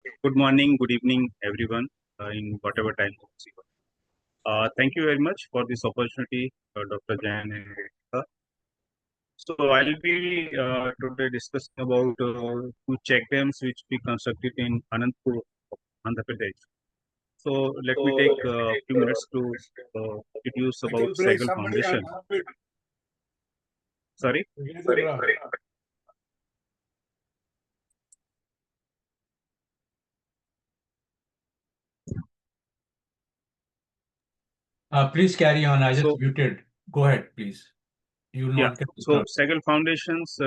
Good morning, good evening, everyone, in whatever time you see. Thank you very much for this opportunity, Dr. Jain and Rekha. So I'll be today discussing about two check dams which we constructed in Anantapur, Andhra Pradesh. So let me take a few minutes to introduce about Sagal Foundation. Sorry. Please carry on. I just muted. Go ahead, please. You will not get So disturbed. Sagal Foundation's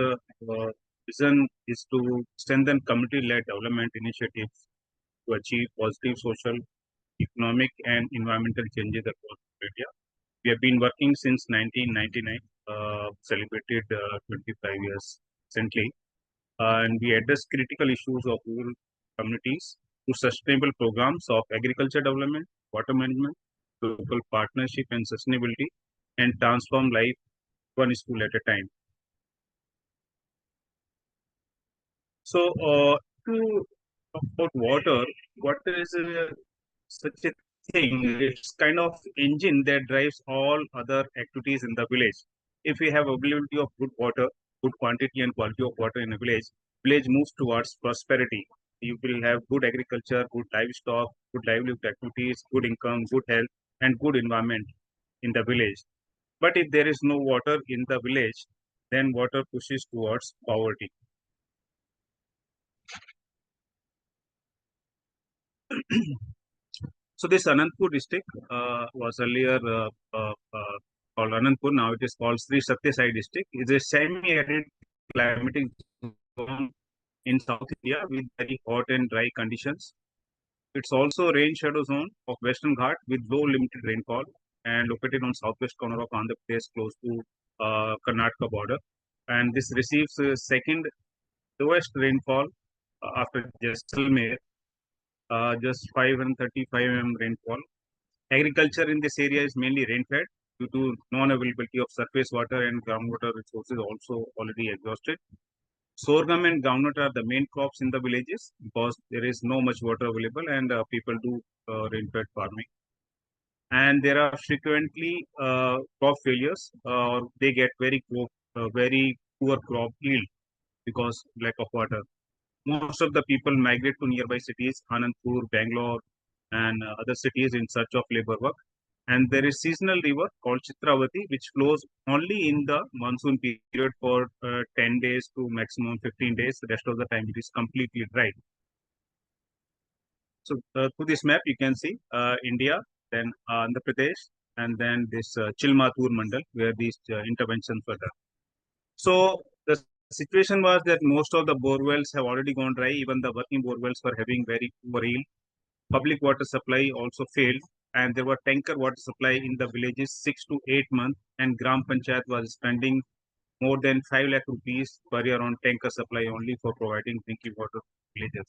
vision is to strengthen community-led development initiatives to achieve positive social, economic, and environmental changes across India. We have been working since 1999, celebrated 25 years recently, and we address critical issues of rural communities through sustainable programs of agriculture development, water management, local partnership and sustainability, and transform life one school at a time. So, to talk about water, water is such a thing. It's kind of engine that drives all other activities in the village. If we have availability of good water, good quantity and quality of water in a village moves towards prosperity. You will have good agriculture, good livestock, good livelihood activities, good income, good health, and good environment in the village. But if there is no water in the village, then water pushes towards poverty. So this Anantapur district was earlier called Anantapur. Now it is called Sri Satya Sai district. It is a semi-arid climatic zone in South India with very hot and dry conditions. It's also rain shadow zone of Western Ghat with low limited rainfall and located on southwest corner of Andhra Pradesh close to Karnataka border. And this receives second lowest rainfall after Jaisalmer, just 535 mm rainfall. Agriculture in this area is mainly rainfed due to non-availability of surface water and groundwater resources also already exhausted. Sorghum and groundnut are the main crops in the villages because there is no much water available and people do rainfed farming. And there are frequently crop failures or they get very poor crop yield because lack of water. Most of the people migrate to nearby cities, Anantapur, Bangalore, and other cities in search of labor work. And there is seasonal river called Chitravati, which flows only in the monsoon period for 10 days to maximum 15 days. The rest of the time it is completely dry. So to this map, you can see India, then Andhra Pradesh, and then this Chilmatur Mandal, where these interventions were done. So the situation was that most of the bore wells have already gone dry. Even the working bore wells were having very poor yield. Public water supply also failed, and there were tanker water supply in the villages 6 to 8 months, and Gram Panchayat was spending more than 5 lakh rupees per year on tanker supply only for providing drinking water to villages.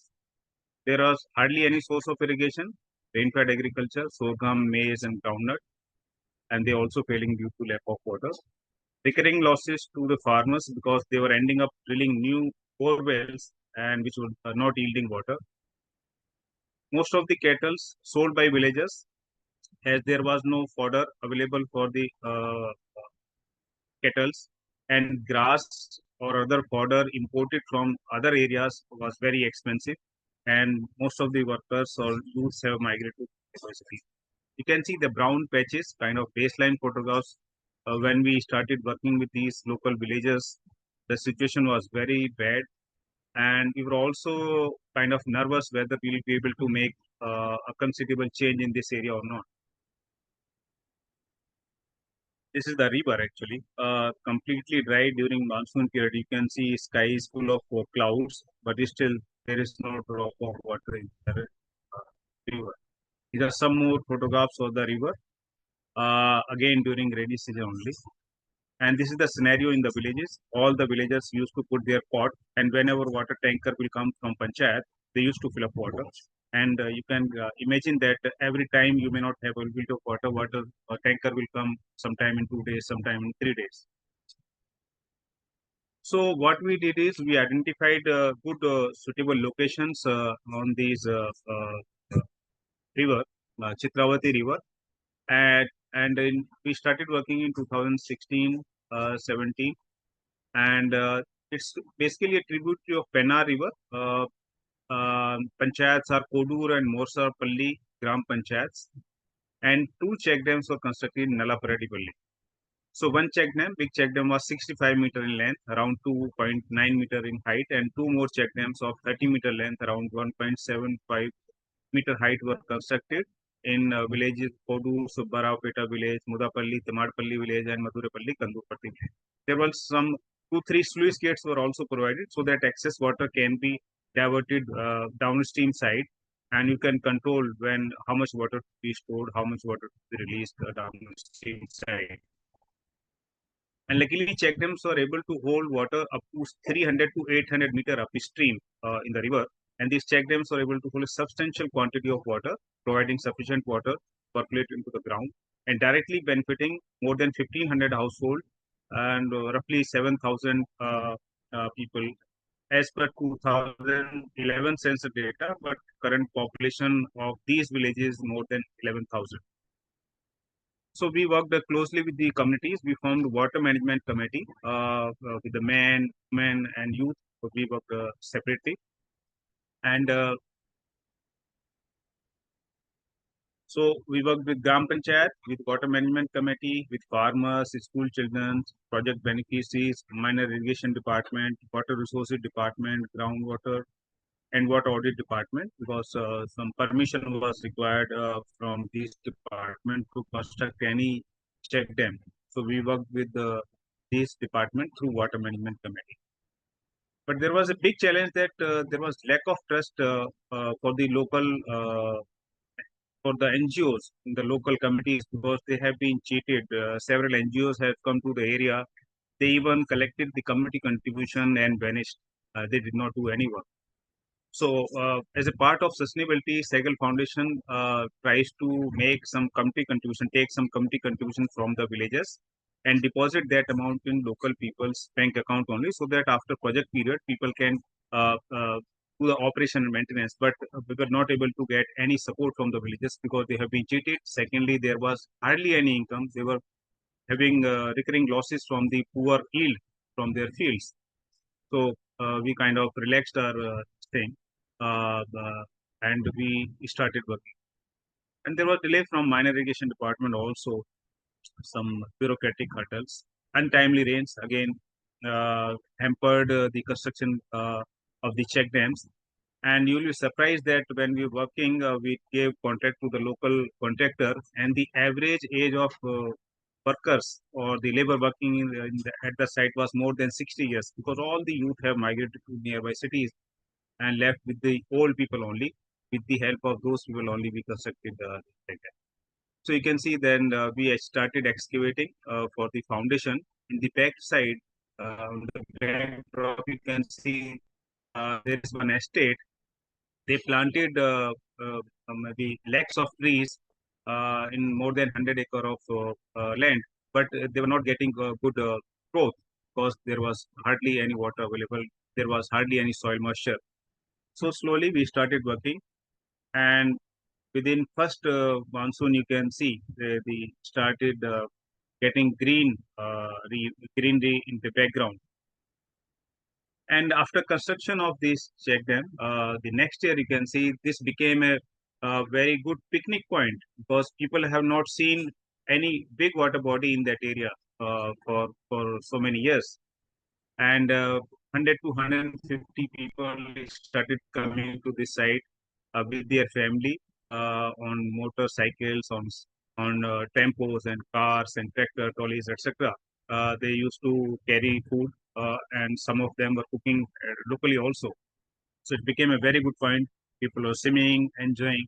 There was hardly any source of irrigation, rain-fed agriculture, sorghum, maize, and groundnut, and they also failing due to lack of water. Recurring losses to the farmers because they were ending up drilling new bore wells and which were not yielding water. Most of the cattle sold by villagers as there was no fodder available for the cattle and grass or other fodder imported from other areas was very expensive and most of the workers or youths have migrated to the city. You can see the brown patches kind of baseline photographs when we started working with these local villagers. The situation was very bad and we were also kind of nervous whether we will be able to make a considerable change in this area or not. This is the river actually, completely dry during monsoon period. You can see sky is full of clouds, but still there is no drop of water in the river. These are some more photographs of the river, again during rainy season only. And this is the scenario in the villages. All the villagers used to put their pot, and whenever water tanker will come from Panchayat, they used to fill up water. And you can imagine that every time you may not have availability of water tanker will come sometime in 2 days, sometime in 3 days. So what we did is we identified good suitable locations on these river, Chitravati river, and we started working in 2016, 17, and it's basically a tributary of Penna River. Panchayats are Kodur and Morsapalli Gram Panchayats, and two check dams were constructed in Nalaparadipalli. So one check dam, big check dam was 65-meter in length, around 2.9-meter in height, and two more check dams of 30-meter length, around 1.75-meter height were constructed in villages Kodur, Subbaraupeta village, Mudapalli, Tamadpalli village, and Madurapalli, Kandurpatti village. There was some 2-3 sluice gates were also provided so that excess water can be diverted downstream side, and you can control when how much water to be stored, how much water to be released downstream side. And luckily, check dams were able to hold water up to 300 to 800 meter upstream in the river. And these check dams were able to hold a substantial quantity of water, providing sufficient water percolate into the ground and directly benefiting more than 1,500 households and roughly 7,000 people as per 2011 census data, but current population of these villages more than 11,000. So we worked closely with the communities. We formed water management committee with the men, and youth. So we worked separately, and so we worked with Gram Panchayat, with water management committee, with farmers, school children, project beneficiaries, minor irrigation department, water resources department, groundwater, and water audit department, because some permission was required from this department to construct any check dam. So we worked with this department through water management committee. But there was a big challenge that there was lack of trust for the local for the NGOs in the local committees, because they have been cheated. Several NGOs have come to the area. They even collected the community contribution and vanished. They did not do any work. So, as a part of sustainability, Segal Foundation tries to make some community contribution, take some community contribution from the villages and deposit that amount in local people's bank account only, so that after project period, people can do the operation and maintenance. But we were not able to get any support from the villages because they have been cheated. Secondly, there was hardly any income. They were having recurring losses from the poor yield from their fields. So we kind of relaxed our thing, and we started working. And there was delay from minor irrigation department also, some bureaucratic hurdles. Untimely rains again hampered the construction of the check dams. And you'll be surprised that when we were working, we gave contract to the local contractor, and the average age of workers or the labor working at the site was more than 60 years, because all the youth have migrated to nearby cities and left with the old people only. With the help of those people only, we constructed the check dam. So you can see then we started excavating for the foundation. In the back side, on the backdrop, you can see there is one estate. They planted maybe lakhs of trees in more than 100 acre of land, but they were not getting good growth because there was hardly any water available. There was hardly any soil moisture. So slowly we started working, and within first monsoon, you can see the started getting greenery in the background. And after construction of this check dam, the next year you can see this became a very good picnic point, because people have not seen any big water body in that area for so many years. And 100 to 150 people started coming to this site with their family on motorcycles, on tempos and cars and tractor trolleys, etc. They used to carry food, and some of them were cooking locally also. So it became a very good point. People were swimming, enjoying,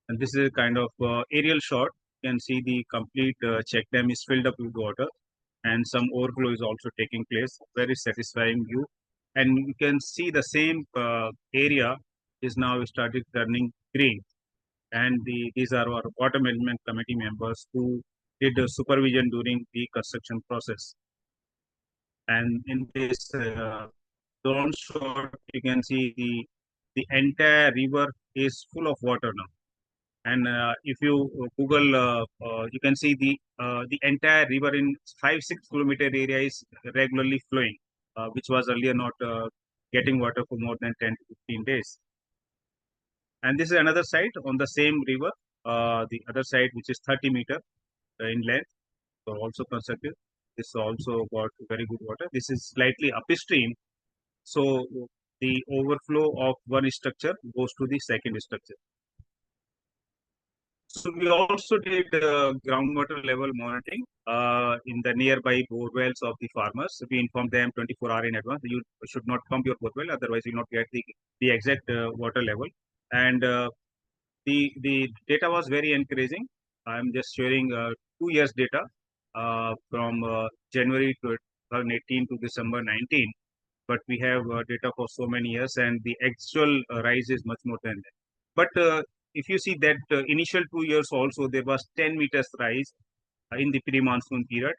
and this is a kind of aerial shot. You can see the complete check dam is filled up with water, and some overflow is also taking place. Very satisfying view, and you can see the same area is now started turning green. And these are our water management committee members who did the supervision during the construction process. And in this drone shot, you can see the entire river is full of water now. And if you Google, you can see the entire river in 5-6 kilometer area is regularly flowing, which was earlier not getting water for more than 10 to 15 days. And this is another site on the same river, the other side which is 30 meter in length, so also constructed. This also got very good water. This is slightly upstream, so the overflow of one structure goes to the second structure. So we also did groundwater level monitoring in the nearby bore wells of the farmers. We informed them 24 hours in advance. You should not pump your bore well, otherwise you will not get the exact water level. And the data was very encouraging. I'm just sharing 2 years data from January 2018 to December 19. But we have data for so many years, and the actual rise is much more than that. But if you see that initial 2 years also, there was 10 meters rise in the pre-monsoon period,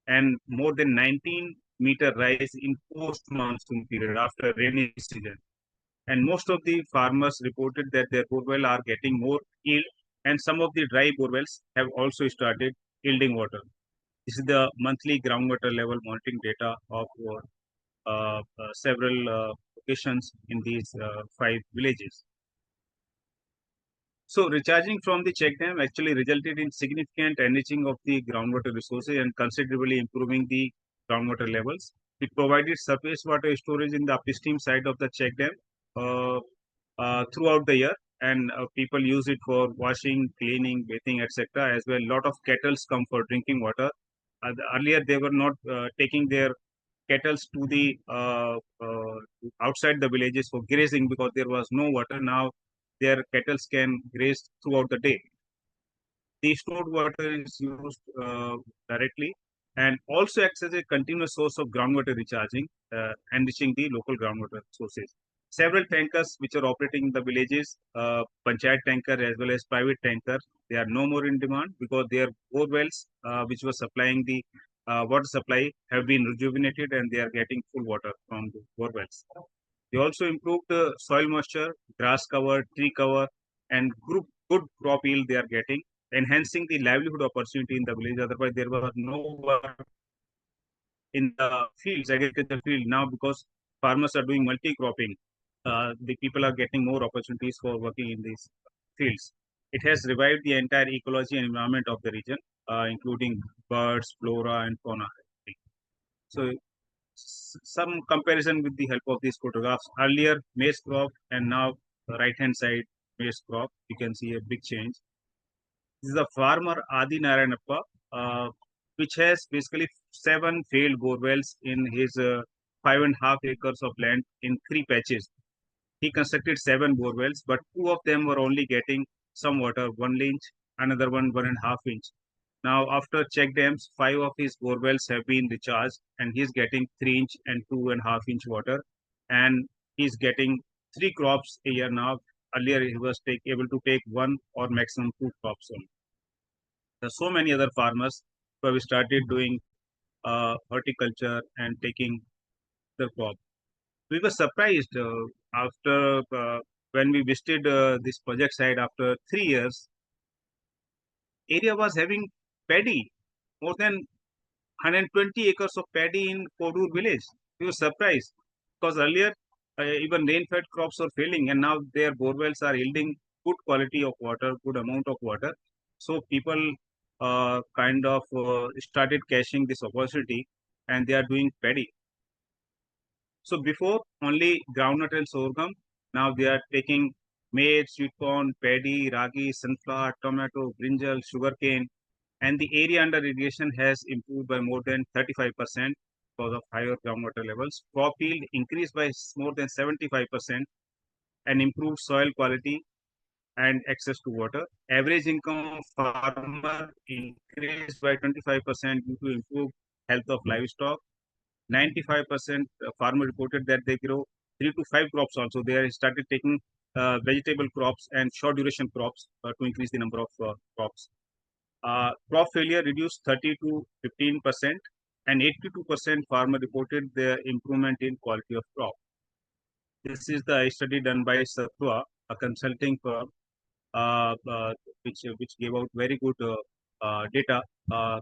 and more than 19-meter rise in post-monsoon period after rainy season. And most of the farmers reported that their borewell are getting more yield, and some of the dry borewells have also started yielding water. This is the monthly groundwater level monitoring data of several locations in these 5 villages. So recharging from the check dam actually resulted in significant enriching of the groundwater resources and considerably improving the groundwater levels. It provided surface water storage in the upstream side of the check dam throughout the year, and people use it for washing, cleaning, bathing, etc. As well, lot of kettles come for drinking water. Earlier, they were not taking their kettles to the outside the villages for grazing because there was no water. Now their kettles can graze throughout the day. The stored water is used directly and also acts as a continuous source of groundwater recharging, enriching the local groundwater sources. Several tankers which are operating in the villages, panchayat tanker as well as private tanker, they are no more in demand because their bore wells, which were supplying the water supply, have been rejuvenated and they are getting full water from the bore wells. They also improved soil moisture, grass cover, tree cover, and good crop yield they are getting, enhancing the livelihood opportunity in the village. Otherwise, there was no work in the fields, agriculture field. Now, because farmers are doing multi-cropping, the people are getting more opportunities for working in these fields. It has revived the entire ecology and environment of the region, including birds, flora, and fauna. So, some comparison with the help of these photographs. Earlier, maize crop, and now right hand side maize crop. You can see a big change. This is a farmer Adi Narayanappa, which has basically 7 failed bore wells in his 5.5 acres of land in 3 patches. He constructed 7 bore wells, but 2 of them were only getting some water, 1 inch, another 1.5 inch. Now, after check dams, 5 of his bore wells have been recharged, and he's getting 3 inch and 2.5 inch water, and he's getting 3 crops a year now. Earlier, he was able to take 1 or maximum 2 crops only. There are so many other farmers who have started doing horticulture and taking the crop. We were surprised after when we visited this project site after 3 years. Area was having paddy, more than 120 acres of paddy in Kodur village. We were surprised because earlier even rain-fed crops were failing, and now their borewells are yielding good quality of water, good amount of water. So people kind of started cashing this opportunity, and they are doing paddy. So before only groundnut and sorghum, now they are taking maize, sweet corn, paddy, ragi, sunflower, tomato, brinjal, sugarcane, and the area under irrigation has improved by more than 35% because of higher groundwater levels. Crop yield increased by more than 75% and improved soil quality and access to water. Average income of farmer increased by 25% due to improved health of livestock. 95% farmer reported that they grow 3 to 5 crops also. They have started taking vegetable crops and short duration crops to increase the number of crops. Crop failure reduced 30 to 15%. and 82% farmer reported their improvement in quality of crop. This is the study done by Satwa, a consulting firm, uh, uh, which gave out very good data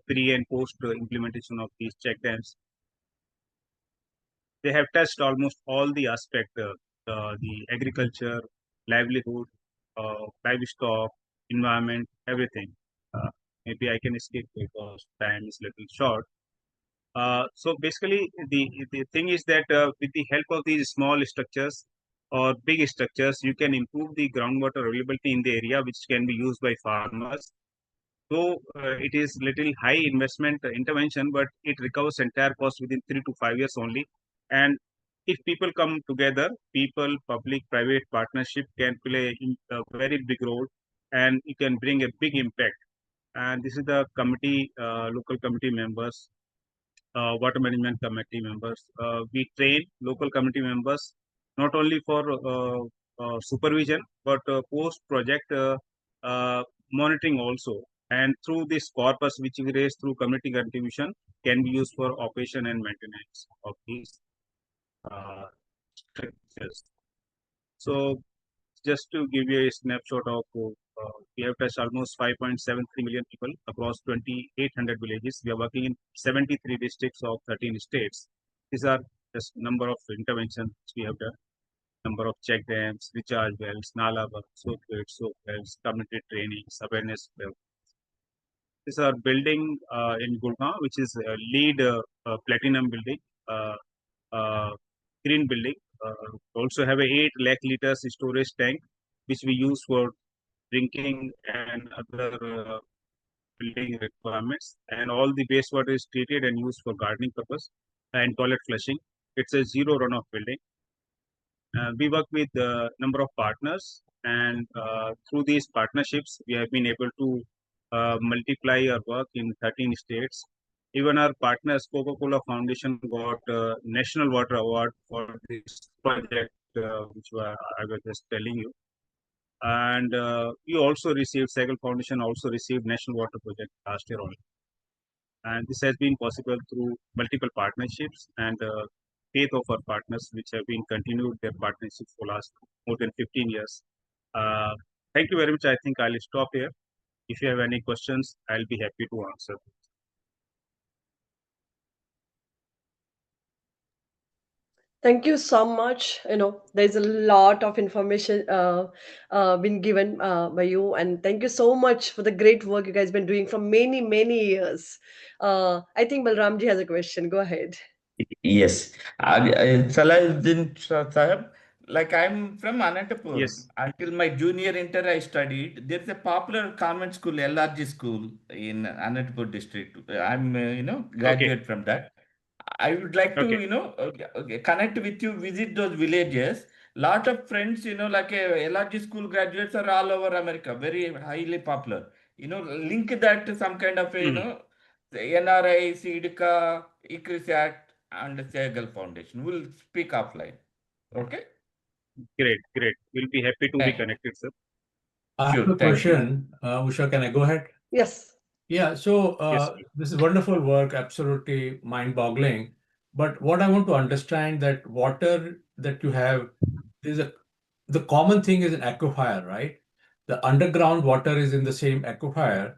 pre and post implementation of these check dams. They have touched almost all the aspect, the agriculture, livelihood, livestock, environment, everything. Maybe I can skip because time is little short. So basically, the thing is that with the help of these small structures or big structures, you can improve the groundwater availability in the area, which can be used by farmers. So it is little high investment intervention, but it recovers entire cost within 3 to 5 years only. And if people come together, people, public, private partnership can play a very big role, and you can bring a big impact. And this is the committee, local committee members, water management committee members. We train local committee members not only for supervision but post project monitoring also. And through this corpus which we raise through community contribution can be used for operation and maintenance of these structures. So just to give you a snapshot of, we have touched almost 5.73 million people across 2,800 villages. We are working in 73 districts of 13 states. These are just number of interventions we have done, number of check dams, recharge wells, nala work, soap wells, community trainings, awareness. These are building in Gurgaon, which is a lead platinum building, uh, uh, green building. Also have a 8 lakh liters storage tank, which we use for drinking and other building requirements. And all the wastewater is treated and used for gardening purpose and toilet flushing. It's a zero runoff building. We work with a number of partners, and through these partnerships, we have been able to multiply our work in 13 states. Even our partners, Coca-Cola Foundation, got National Water Award for this project, I was just telling you. And we also received, Segal Foundation also received National Water Project last year only. And this has been possible through multiple partnerships and faith of our partners, which have been continued their partnerships for last more than 15 years. Uh, Thank you very much. I think I'll stop here. If you have any questions, I'll be happy to answer. Thank you so much. There's a lot of information been given by you, and thank you so much for the great work you guys been doing for many, many years. I think Balramji has a question. Go ahead. Yes. Salahuddin Sahib, like I'm from Anantapur. Yes. Until my junior inter, I studied. There's a popular convent school, LRG school in Anantapur district. I'm, Okay. graduate from that. I would like to, Okay. connect with you, visit those villages. Lot of friends, like a LRG school graduates are all over America, very highly popular. Link that to some kind of a, Mhm. NRI, SIDCA, ICRISAT, and Segal Foundation. We'll speak offline. Okay? Great. Great. We'll be happy to be Thank connected, sir. I have Sure, a thank you. question. Usha, can I go ahead? Yes. Yeah, so Yes, please. this is wonderful work, absolutely mind-boggling. But what I want to understand that water that you have is the common thing is an aquifer, right? The underground water is in the same aquifer.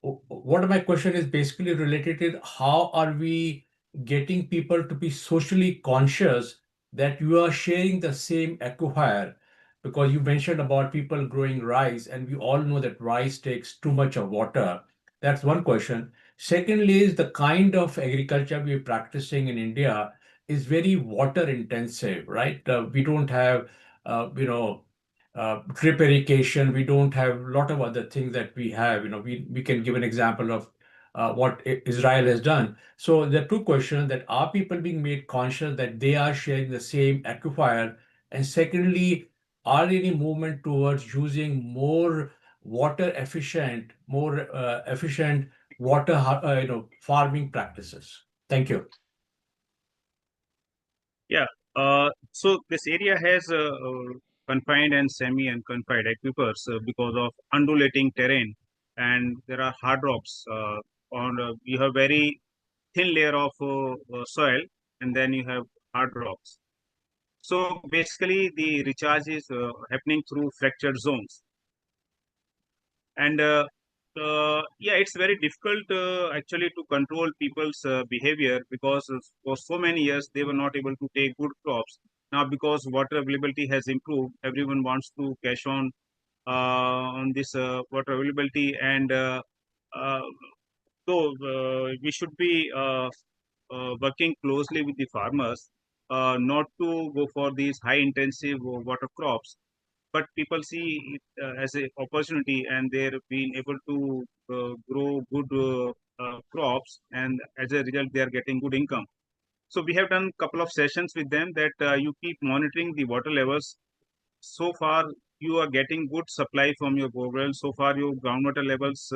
What my question is basically related to how are we getting people to be socially conscious that you are sharing the same aquifer? Because you mentioned about people growing rice, and we all know that rice takes too much of water. That's one question. Secondly, is the kind of agriculture we're practicing in India is very water intensive, right? We don't have, drip irrigation. We don't have a lot of other things that we have. We can give an example of what Israel has done. So there are two questions: that are people being made conscious that they are sharing the same aquifer, and secondly, are any movement towards using more water efficient, more efficient water, farming practices? Thank you. Yeah. So this area has confined and semi-unconfined aquifers because of undulating terrain, and there are hard rocks. You have very thin layer of soil, and then you have hard rocks. So basically, the recharge is happening through fractured zones. And yeah, it's very difficult actually to control people's behavior, because for so many years they were not able to take good crops. Now, because water availability has improved, everyone wants to cash on this water availability, and uh, so we should be working closely with the farmers, not to go for these high intensive water crops, but people see it as an opportunity, and they're being able to grow good crops, and as a result they are getting good income. So we have done a couple of sessions with them, that you keep monitoring the water levels. So far you are getting good supply from your borewell. So far your groundwater levels,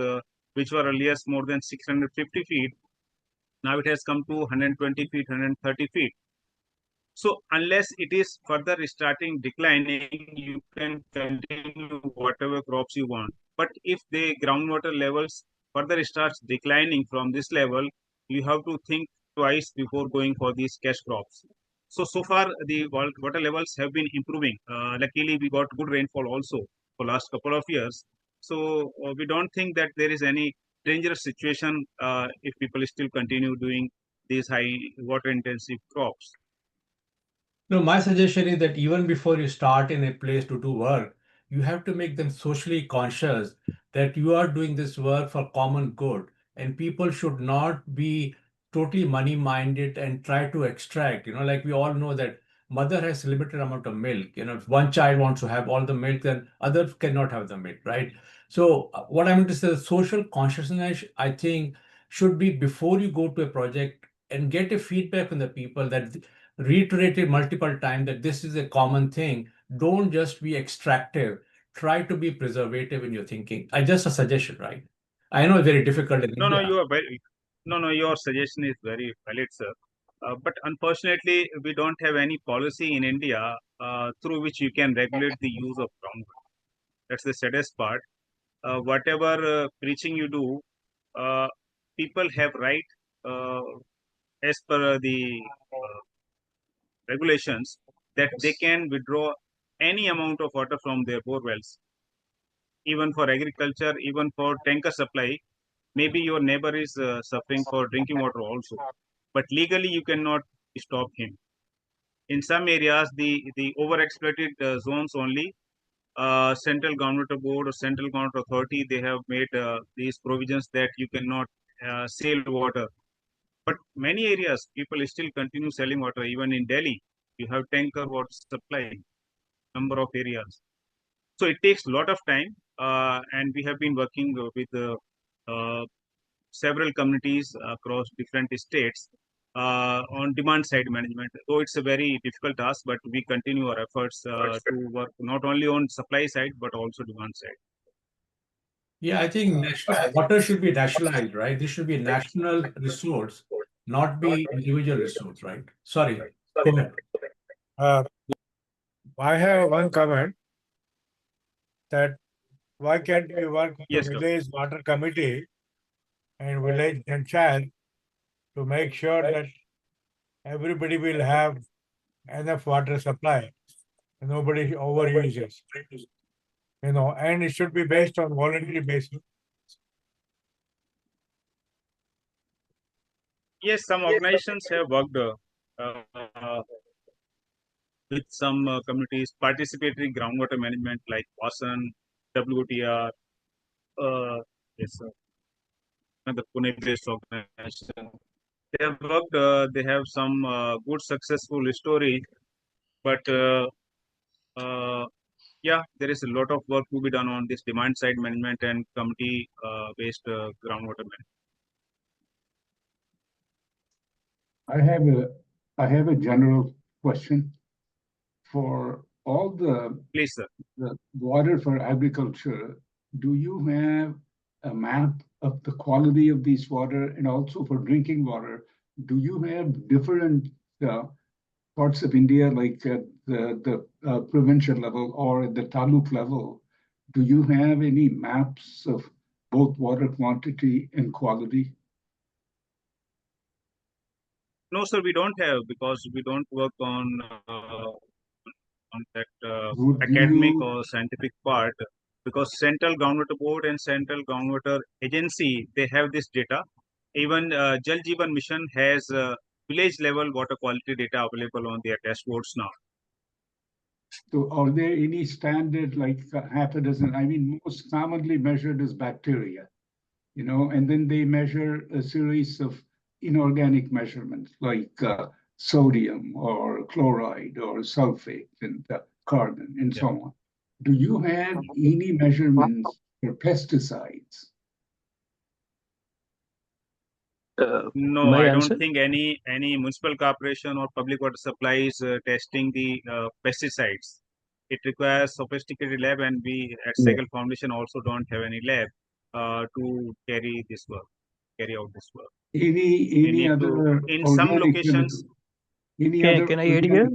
which were earlier more than 650 feet, now it has come to 120 feet, 130 feet. So unless it is further starting declining, you can continue whatever crops you want. But if the groundwater levels further starts declining from this level, you have to think twice before going for these cash crops. So far the water levels have been improving. Luckily, we got good rainfall also for last couple of years. So we don't think that there is any dangerous situation if people still continue doing these high water intensive crops. No, my suggestion is that even before you start in a place to do work, you have to make them socially conscious that you are doing this work for common good, and people should not be totally money minded and try to extract. Like we all know that mother has limited amount of milk. If one child wants to have all the milk, then others cannot have the milk, right? So what I mean to say, social consciousness, I think, should be before you go to a project and get a feedback from the people that reiterated multiple times that this is a common thing. Don't just be extractive. Try to be preservative in your thinking. I just a suggestion, right? I know it's very difficult in No, no, India. you are very, no, no, your suggestion is very valid, sir. But unfortunately, we don't have any policy in India through which you can regulate the use of groundwater. That's the saddest part. Whatever preaching you do, uh, people have right, uh, as per the regulations, that they can withdraw any amount of water from their bore wells, even for agriculture, even for tanker supply. Maybe your neighbor is suffering for drinking water also, but legally you cannot stop him. In some areas, the overexploited zones only, central groundwater board or central groundwater authority, they have made these provisions that you cannot sell water. But many areas, people still continue selling water. Even in Delhi, you have tanker water supply, number of areas. So it takes a lot of time, and we have been working with uh, several communities across different states on demand side management. Though it's a very difficult task, but we continue our efforts to work not only on supply side but also demand side. Yeah, I think water should be nationalized, right? This should be a national resource, not be individual resource, right? Sorry. Go ahead. Uh, I have one comment that why can't we work with the Yes, village water committee and village panchayat to make sure that everybody will have enough water supply and nobody overuses. And it should be based on voluntary basis. yes, some organizations have worked uh, with some communities, participatory groundwater management like WASAN, WTR, yes, another Pune-based organization. They have worked, they have some good successful story, but yeah, there is a lot of work to be done on this demand side management and committee based groundwater management. I have a I have a general question for all Please, sir. the water for agriculture. Do you have a map of the quality of these water, and also for drinking water? Do you have different parts of India, like at the provincial level or at the taluk level? Do you have any maps of both water quantity and quality? No, sir, we don't have, because we don't work on that Would academic you, or scientific part, because Central Groundwater Board and Central Groundwater Agency, they have this data. Even Jal Jeevan Mission has village level water quality data available on their dashboards now. so are there any standard, like half a dozen? I mean, most commonly measured is bacteria, and then they measure a series of inorganic measurements like sodium or chloride or sulfate and carbon and so on. Do you have any measurements for pesticides? No, My I answer? don't think any municipal corporation or public water supply is testing the pesticides. It requires sophisticated lab, and we at Yeah. Cycle Foundation also don't have any lab to carry out this work. Any other in some organic locations, any other Can I add here?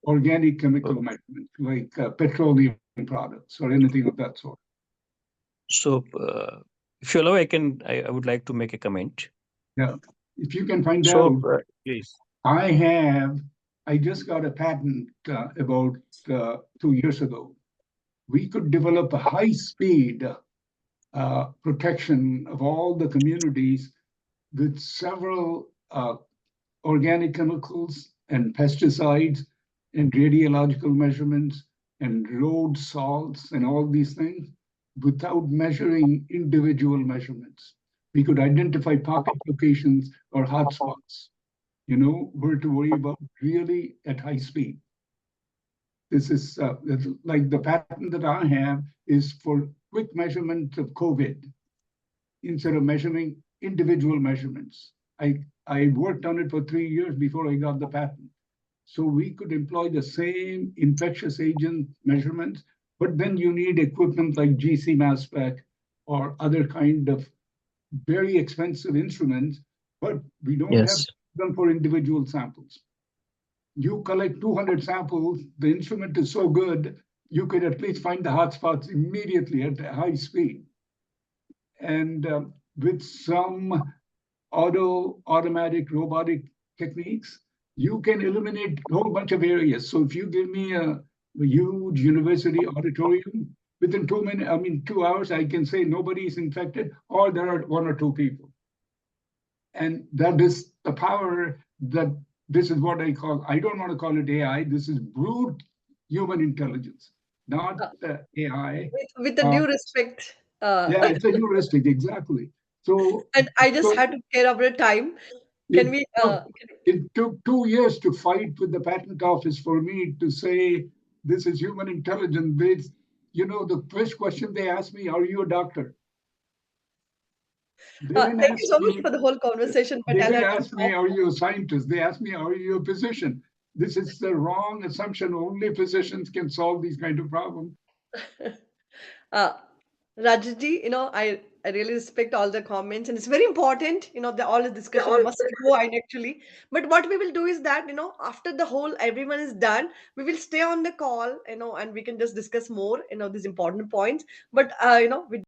organic chemical measurement like petroleum products or anything of that sort? So, if you allow, I would like to make a comment. Yeah, if you can find So, out. please. I just got a patent about 2 years ago. We could develop a high-speed protection of all the communities with several organic chemicals and pesticides and radiological measurements and road salts and all these things without measuring individual measurements. We could identify pocket locations or hotspots, where to worry about really at high speed. This is like the patent that I have is for quick measurement of COVID instead of measuring individual measurements. I worked on it for 3 years before I got the patent. So we could employ the same infectious agent measurements, but then you need equipment like GC mass spec or other kind of very expensive instruments, but we don't have yes. them for individual samples. You collect 200 samples, the instrument is so good, you could at least find the hotspots immediately at high speed. And with some automatic robotic techniques, you can eliminate a whole bunch of areas. So if you give me a huge university auditorium, within 2 hours, I can say nobody is infected, or there are 1 or 2 people. And that is the power that this is what I don't want to call it AI. This is brute human intelligence, not AI. With the due respect. Yeah, it's a heuristic, exactly. So, And I just had to care of the time. Can we? It took 2 years to fight with the patent office for me to say this is human intelligence. The first question they asked me, "Are you a doctor?" They didn't Thank you ask so much me. for the whole conversation, but They I'll didn't have to ask me, "Are you a scientist?" They asked me, "Are you a physician?" This is the wrong assumption. Only physicians can solve these kind of problems. Rajji, I really respect all the comments, and it's very important, all the discussion must go on actually. But what we will do is that, after the whole everyone is done, we will stay on the call, and we can just discuss more, these important points. But, we